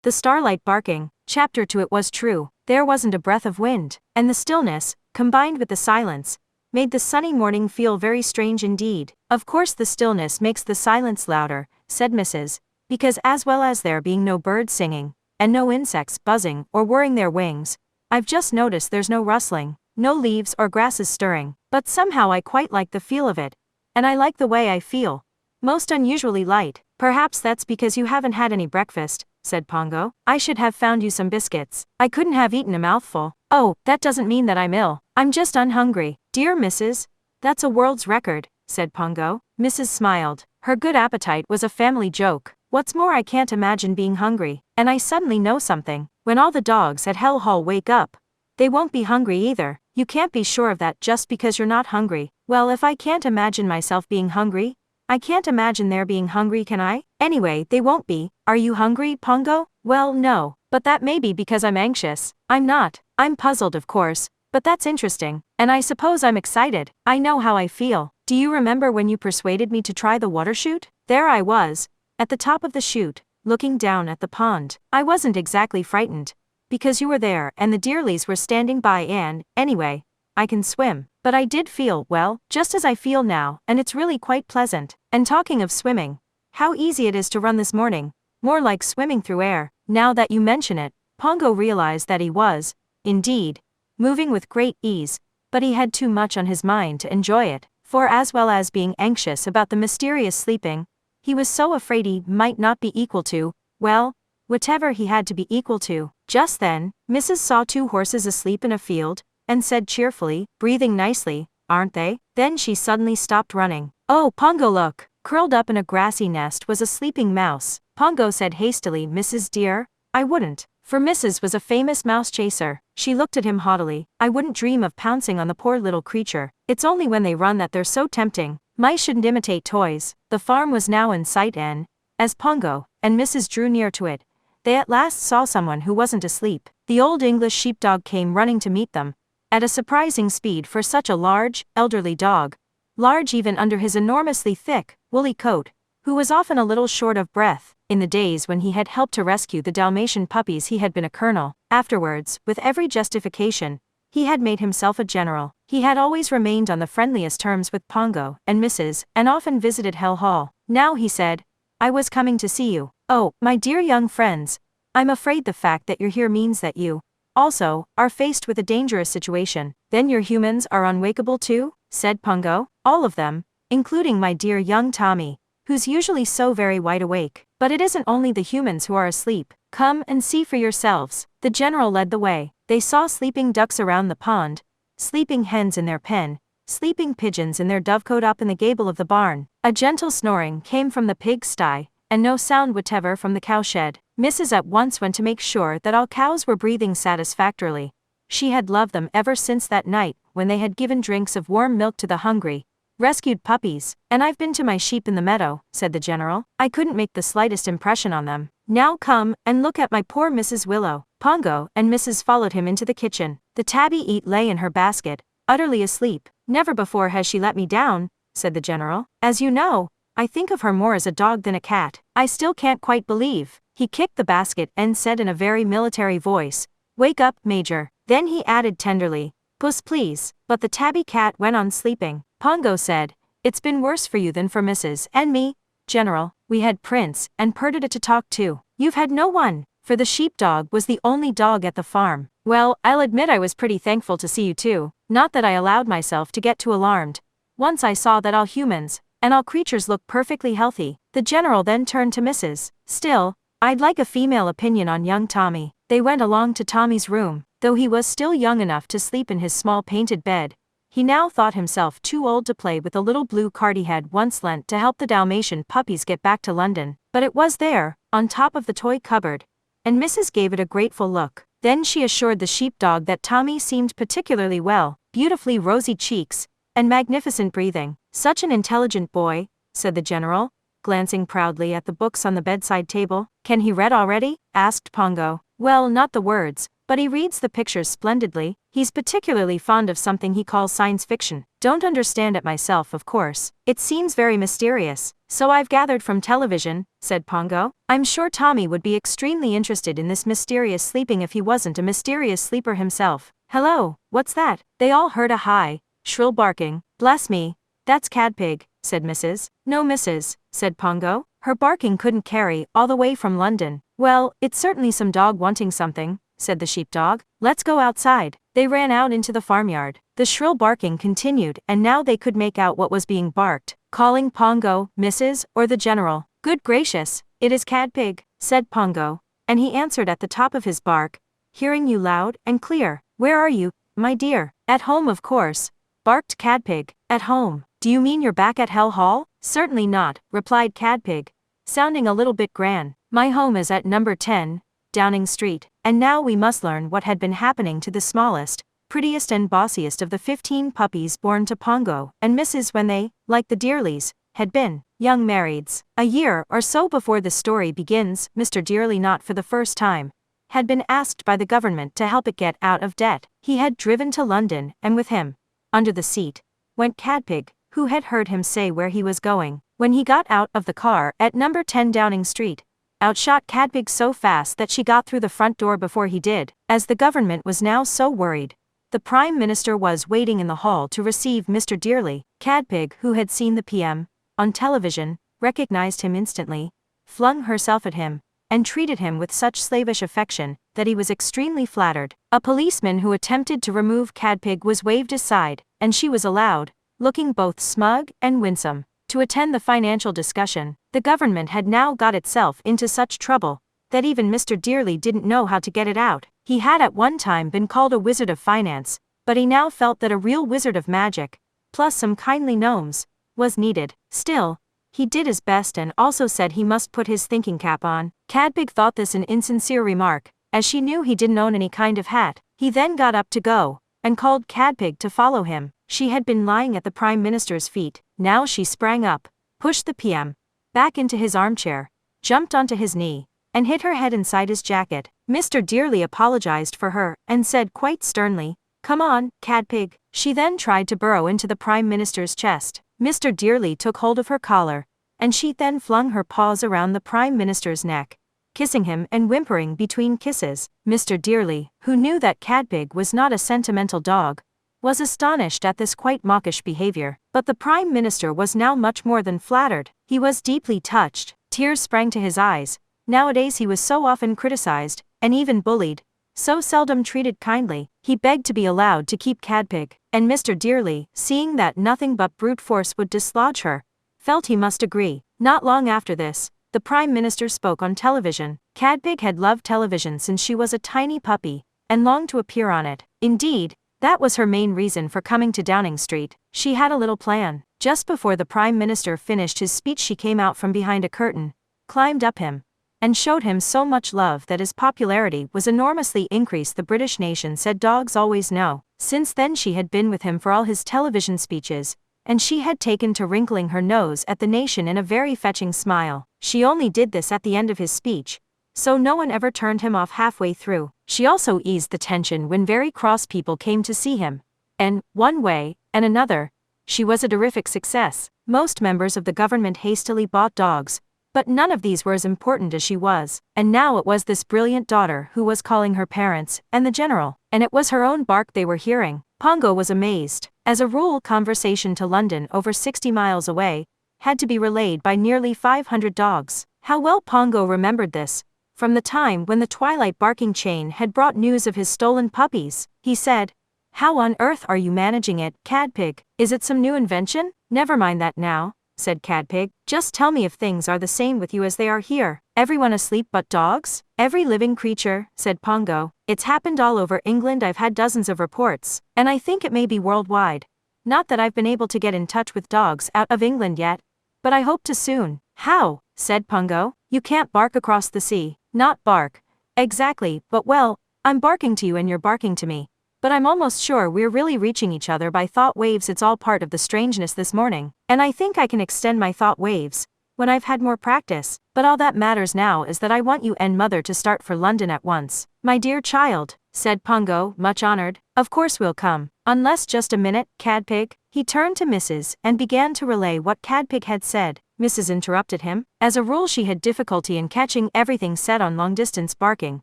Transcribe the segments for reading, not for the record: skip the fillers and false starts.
The starlight barking, chapter 2. It was true, there wasn't a breath of wind, and the stillness, combined with the silence, made the sunny morning feel very strange indeed. Of course the stillness makes the silence louder, said Mrs. Because as well as there being no birds singing, and no insects buzzing or whirring their wings, I've just noticed there's no rustling, no leaves or grasses stirring, but somehow I quite like the feel of it. And I like the way I feel. Most unusually light. Perhaps that's because you haven't had any breakfast, said Pongo. I should have found you some biscuits. I couldn't have eaten a mouthful. Oh, that doesn't mean that I'm ill. I'm just unhungry. Dear Mrs. That's a world's record, said Pongo. Mrs. smiled. Her good appetite was a family joke. What's more, I can't imagine being hungry. And I suddenly know something. When all the dogs at Hell Hall wake up, they won't be hungry either. You can't be sure of that just because you're not hungry. Well, if I can't imagine myself being hungry, I can't imagine their being hungry, can I? Anyway, they won't be. Are you hungry, Pongo? Well, no. But that may be because I'm anxious. I'm not. I'm puzzled, of course. But that's interesting. And I suppose I'm excited. I know how I feel. Do you remember when you persuaded me to try the water chute? There I was, at the top of the chute, looking down at the pond. I wasn't exactly frightened, because you were there and the dearlies were standing by and, anyway, I can swim. But I did feel, well, just as I feel now, and it's really quite pleasant. And talking of swimming, how easy it is to run this morning. More like swimming through air. Now that you mention it, Pongo realized that he was, indeed, moving with great ease, but he had too much on his mind to enjoy it, for as well as being anxious about the mysterious sleeping, he was so afraid he might not be equal to, well, whatever he had to be equal to. Just then, Mrs. saw 2 horses asleep in a field, and said cheerfully, breathing nicely, aren't they? Then she suddenly stopped running. Oh, Pongo, look! Curled up in a grassy nest was a sleeping mouse. Pongo said hastily, Mrs. dear, I wouldn't. For Mrs. was a famous mouse chaser. She looked at him haughtily. I wouldn't dream of pouncing on the poor little creature. It's only when they run that they're so tempting. Mice shouldn't imitate toys. The farm was now in sight and, as Pongo and Mrs. drew near to it, they at last saw someone who wasn't asleep. The old English sheepdog came running to meet them, at a surprising speed for such a large, elderly dog, large even under his enormously thick, woolly coat, who was often a little short of breath. In the days when he had helped to rescue the Dalmatian puppies he had been a colonel. Afterwards, with every justification, he had made himself a general. He had always remained on the friendliest terms with Pongo and Mrs. and often visited Hell Hall. Now he said, I was coming to see you. Oh, my dear young friends, I'm afraid the fact that you're here means that you, also, are faced with a dangerous situation. Then your humans are unwakeable too? Said Pongo. All of them, including my dear young Tommy, who's usually so very wide awake. But it isn't only the humans who are asleep. Come and see for yourselves. The general led the way. They saw sleeping ducks around the pond, sleeping hens in their pen, sleeping pigeons in their dovecote up in the gable of the barn. A gentle snoring came from the pig sty, and no sound whatever from the cowshed. Mrs. at once went to make sure that all cows were breathing satisfactorily. She had loved them ever since that night when they had given drinks of warm milk to the hungry, rescued puppies. And I've been to my sheep in the meadow, said the general. I couldn't make the slightest impression on them. Now come and look at my poor Mrs. Willow. Pongo and Mrs. followed him into the kitchen. The tabby lay in her basket, utterly asleep. Never before has she let me down, said the general. As you know, I think of her more as a dog than a cat. I still can't quite believe. He kicked the basket and said in a very military voice, Wake up, Major. Then he added tenderly, Puss please. But the tabby cat went on sleeping. Pongo said, It's been worse for you than for Mrs. and me, General. We had Prince and Perdita to talk to. You've had no one, for the sheepdog was the only dog at the farm. Well, I'll admit I was pretty thankful to see you too. Not that I allowed myself to get too alarmed. Once I saw that all humans and all creatures look perfectly healthy. The general then turned to Mrs. Still, I'd like a female opinion on young Tommy. They went along to Tommy's room. Though he was still young enough to sleep in his small painted bed, he now thought himself too old to play with the little blue card he had once lent to help the Dalmatian puppies get back to London. But it was there, on top of the toy cupboard, and Mrs. gave it a grateful look. Then she assured the sheepdog that Tommy seemed particularly well, beautifully rosy cheeks, and magnificent breathing. Such an intelligent boy, said the general, glancing proudly at the books on the bedside table. Can he read already? Asked Pongo. Well, not the words, but he reads the pictures splendidly. He's particularly fond of something he calls science fiction. Don't understand it myself, of course. It seems very mysterious. So I've gathered from television, said Pongo. I'm sure Tommy would be extremely interested in this mysterious sleeping if he wasn't a mysterious sleeper himself. Hello, what's that? They all heard a high, shrill barking. Bless me, that's Cadpig, said Mrs. No, Mrs., said Pongo. Her barking couldn't carry all the way from London. Well, it's certainly some dog wanting something, said the sheepdog. Let's go outside. They ran out into the farmyard. The shrill barking continued, and now they could make out what was being barked, calling Pongo, Mrs., or the General. Good gracious, it is Cadpig, said Pongo, and he answered at the top of his bark, hearing you loud and clear. Where are you, my dear? At home, of course, barked Cadpig. At home? Do you mean you're back at Hell Hall? Certainly not, replied Cadpig, sounding a little bit grand. My home is at number 10, Downing Street. And now we must learn what had been happening to the smallest, prettiest and bossiest of the 15 puppies born to Pongo and Mrs. when they, like the Dearleys, had been young marrieds. A year or so before the story begins, Mr. Dearly, not for the first time, had been asked by the government to help it get out of debt. He had driven to London, and with him, under the seat, went Cadpig, who had heard him say where he was going. When he got out of the car at number 10 Downing Street, out shot Cadpig so fast that she got through the front door before he did. As the government was now so worried, the Prime Minister was waiting in the hall to receive Mr. Dearly. Cadpig, who had seen the PM on television, recognized him instantly, flung herself at him, and treated him with such slavish affection that he was extremely flattered. A policeman who attempted to remove Cadpig was waved aside, and she was allowed, looking both smug and winsome, to attend the financial discussion. The government had now got itself into such trouble that even Mr. Dearly didn't know how to get it out. He had at one time been called a wizard of finance, but he now felt that a real wizard of magic, plus some kindly gnomes, was needed. Still, he did his best and also said he must put his thinking cap on. Cadpig thought this an insincere remark, as she knew he didn't own any kind of hat. He then got up to go, and called Cadpig to follow him. She had been lying at the Prime Minister's feet. Now she sprang up, pushed the PM back into his armchair, jumped onto his knee, and hid her head inside his jacket. Mr. Dearly apologized for her, and said quite sternly, "Come on, Cadpig." She then tried to burrow into the Prime Minister's chest. Mr. Dearly took hold of her collar, and she then flung her paws around the Prime Minister's neck, kissing him and whimpering between kisses. Mr. Dearly, who knew that Cadpig was not a sentimental dog, was astonished at this quite mawkish behavior. But the Prime Minister was now much more than flattered. He was deeply touched. Tears sprang to his eyes. Nowadays he was so often criticized, and even bullied, so seldom treated kindly. He begged to be allowed to keep Cadpig, and Mr. Dearly, seeing that nothing but brute force would dislodge her, felt he must agree. Not long after this, the Prime Minister spoke on television. Cadpig had loved television since she was a tiny puppy, and longed to appear on it. Indeed, that was her main reason for coming to Downing Street. She had a little plan. Just before the Prime Minister finished his speech, she came out from behind a curtain, climbed up him, and showed him so much love that his popularity was enormously increased. The British nation said dogs always know. Since then she had been with him for all his television speeches, and she had taken to wrinkling her nose at the nation in a very fetching smile. She only did this at the end of his speech, so no one ever turned him off halfway through. She also eased the tension when very cross people came to see him, and, one way and another, she was a terrific success. Most members of the government hastily bought dogs, but none of these were as important as she was. And now it was this brilliant daughter who was calling her parents and the General, and it was her own bark they were hearing. Pongo was amazed. As a rule, conversation to London, over 60 miles away, had to be relayed by nearly 500 dogs. How well Pongo remembered this, from the time when the twilight barking chain had brought news of his stolen puppies. He said, "How on earth are you managing it, Cadpig? Is it some new invention?" "Never mind that now," said Cadpig. "Just tell me if things are the same with you as they are here. Everyone asleep but dogs?" "Every living creature," said Pongo. "It's happened all over England. I've had dozens of reports, and I think it may be worldwide. Not that I've been able to get in touch with dogs out of England yet, but I hope to soon." "How?" said Pongo. "You can't bark across the sea." "Not bark. Exactly, but well, I'm barking to you and you're barking to me. But I'm almost sure we're really reaching each other by thought waves. It's all part of the strangeness this morning, and I think I can extend my thought waves when I've had more practice. But all that matters now is that I want you and Mother to start for London at once." "My dear child, said Pongo, much honored. Of course we'll come. Unless just a minute, Cadpig. He turned to Mrs. and began to relay what Cadpig had said. Mrs. interrupted him. As a rule she had difficulty in catching everything said on long-distance barking.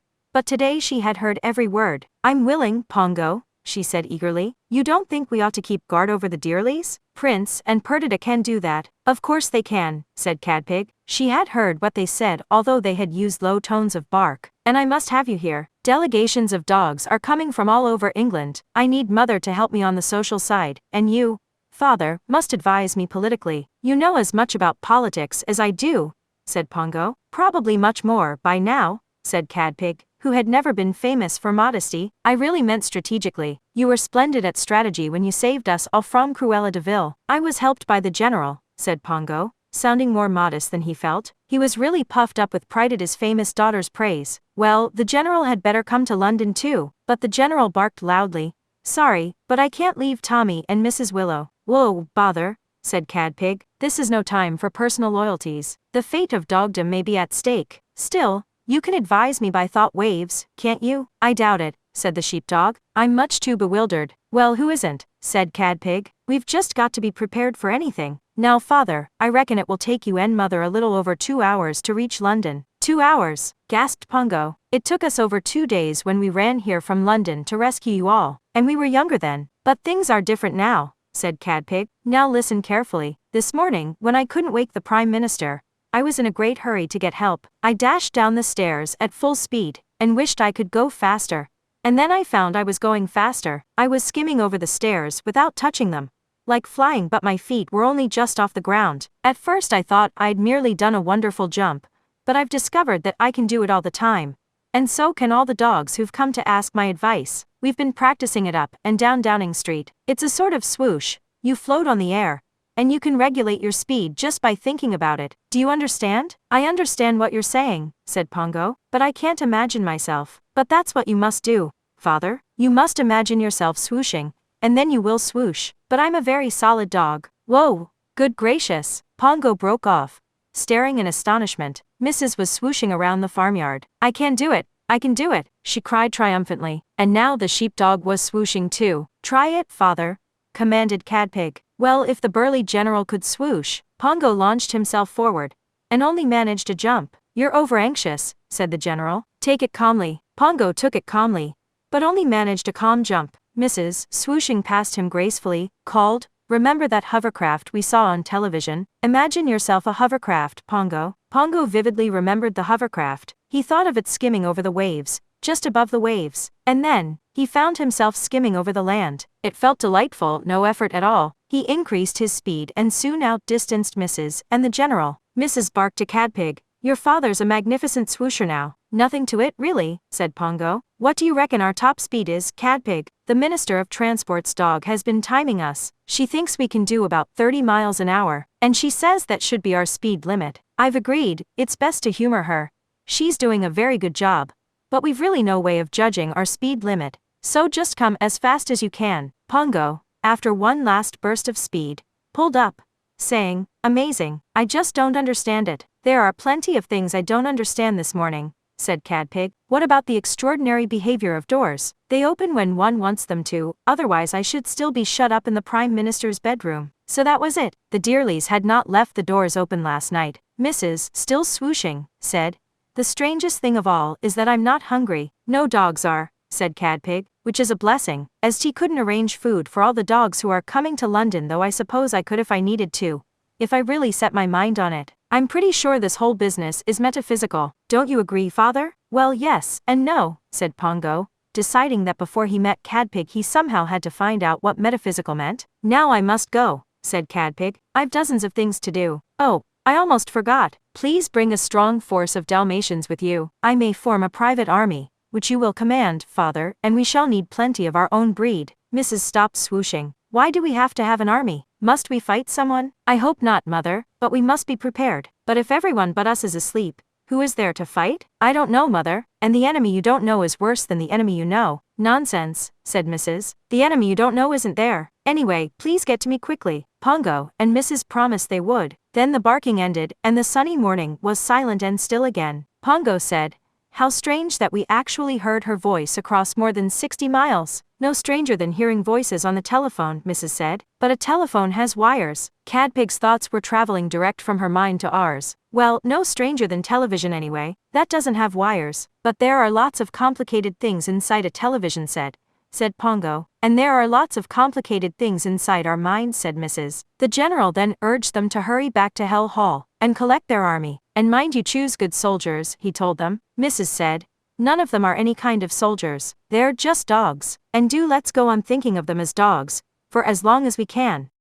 But today she had heard every word. I'm willing, Pongo, she said eagerly. You don't think we ought to keep guard over the dearlies? Prince and Perdita can do that. Of course they can, said Cadpig. She had heard what they said, although they had used low tones of bark. And I must have you here. Delegations of dogs are coming from all over England. I need Mother to help me on the social side, and you, Father, must advise me politically. You know as much about politics as I do, said Pongo. Probably much more by now, said Cadpig, who had never been famous for modesty. I really meant strategically. You were splendid at strategy when you saved us all from Cruella de Vil. I was helped by the general, said Pongo, sounding more modest than he felt. He was really puffed up with pride at his famous daughter's praise. Well, the general had better come to London too. But the general barked loudly. Sorry, but I can't leave Tommy and Mrs. Willow. Whoa, bother, said Cadpig. This is no time for personal loyalties. The fate of dogdom may be at stake. Still, you can advise me by thought waves, can't you? I doubt it, said the sheepdog. I'm much too bewildered. Well, who isn't? Said Cadpig. We've just got to be prepared for anything. Now, Father, I reckon it will take you and Mother a little over 2 hours to reach London. 2 hours, gasped Pongo. It took us over 2 days when we ran here from London to rescue you all, and we were younger then. But things are different now, said Cadpig. Now listen carefully. This morning, when I couldn't wake the Prime Minister, I was in a great hurry to get help. I dashed down the stairs at full speed, and wished I could go faster. And then I found I was going faster. I was skimming over the stairs without touching them, like flying, but my feet were only just off the ground. At first I thought I'd merely done a wonderful jump, but I've discovered that I can do it all the time. And so can all the dogs who've come to ask my advice. We've been practicing it up and down Downing Street. It's a sort of swoosh. You float on the air, and you can regulate your speed just by thinking about it. Do you understand? I understand what you're saying, said Pongo, but I can't imagine myself. But that's what you must do, Father. You must imagine yourself swooshing, and then you will swoosh. But I'm a very solid dog. Whoa, good gracious. Pongo broke off, staring in astonishment. Mrs. was swooshing around the farmyard. I can do it. I can do it, she cried triumphantly. And now the sheepdog was swooshing too. Try it, Father, commanded Cadpig. Well, if the burly general could swoosh. Pongo launched himself forward, and only managed to jump. You're over-anxious, said the general. Take it calmly. Pongo took it calmly, but only managed a calm jump. Mrs., swooshing past him gracefully, called, Remember that hovercraft we saw on television? Imagine yourself a hovercraft, Pongo. Pongo vividly remembered the hovercraft. He thought of it skimming over the waves, just above the waves. And then, he found himself skimming over the land. It felt delightful, no effort at all. He increased his speed and soon outdistanced Mrs. and the general. Mrs. barked to Cadpig. Your father's a magnificent swoosher now. Nothing to it, really, said Pongo. What do you reckon our top speed is, Cadpig? The Minister of Transport's dog has been timing us. She thinks we can do about 30 miles an hour, and she says that should be our speed limit. I've agreed. It's best to humor her. She's doing a very good job. But we've really no way of judging our speed limit. So just come as fast as you can. Pongo, after one last burst of speed, pulled up, saying, Amazing. I just don't understand it. There are plenty of things I don't understand this morning, said Cadpig. What about the extraordinary behavior of doors? They open when one wants them to, otherwise I should still be shut up in the Prime Minister's bedroom. So that was it. The Dearlies had not left the doors open last night. Mrs., still swooshing, said, The strangest thing of all is that I'm not hungry. No dogs are, said Cadpig, which is a blessing, as he couldn't arrange food for all the dogs who are coming to London, though I suppose I could if I needed to, if I really set my mind on it. I'm pretty sure this whole business is metaphysical. Don't you agree, Father? Well, yes and no, said Pongo, deciding that before he met Cadpig he somehow had to find out what metaphysical meant. Now I must go, said Cadpig. I've dozens of things to do. Oh, I almost forgot. Please bring a strong force of Dalmatians with you. I may form a private army, which you will command, Father, and we shall need plenty of our own breed. Mrs. stopped swooshing. Why do we have to have an army? Must we fight someone? I hope not, Mother, but we must be prepared. But if everyone but us is asleep, who is there to fight? I don't know, Mother, and the enemy you don't know is worse than the enemy you know. Nonsense, said Mrs. The enemy you don't know isn't there. Anyway, please get to me quickly. Pongo and Mrs. promised they would. Then the barking ended, and the sunny morning was silent and still again. Pongo said, How strange that we actually heard her voice across more than 60 miles. No stranger than hearing voices on the telephone, Mrs. said. But a telephone has wires. Cadpig's thoughts were traveling direct from her mind to ours. Well, no stranger than television anyway. That doesn't have wires. But there are lots of complicated things inside a television, said Pongo. And there are lots of complicated things inside our minds, said Mrs. The general then urged them to hurry back to Hell Hall and collect their army. And mind you choose good soldiers, he told them. Mrs. said, none of them are any kind of soldiers. They're just dogs. And let's go on thinking of them as dogs for as long as we can.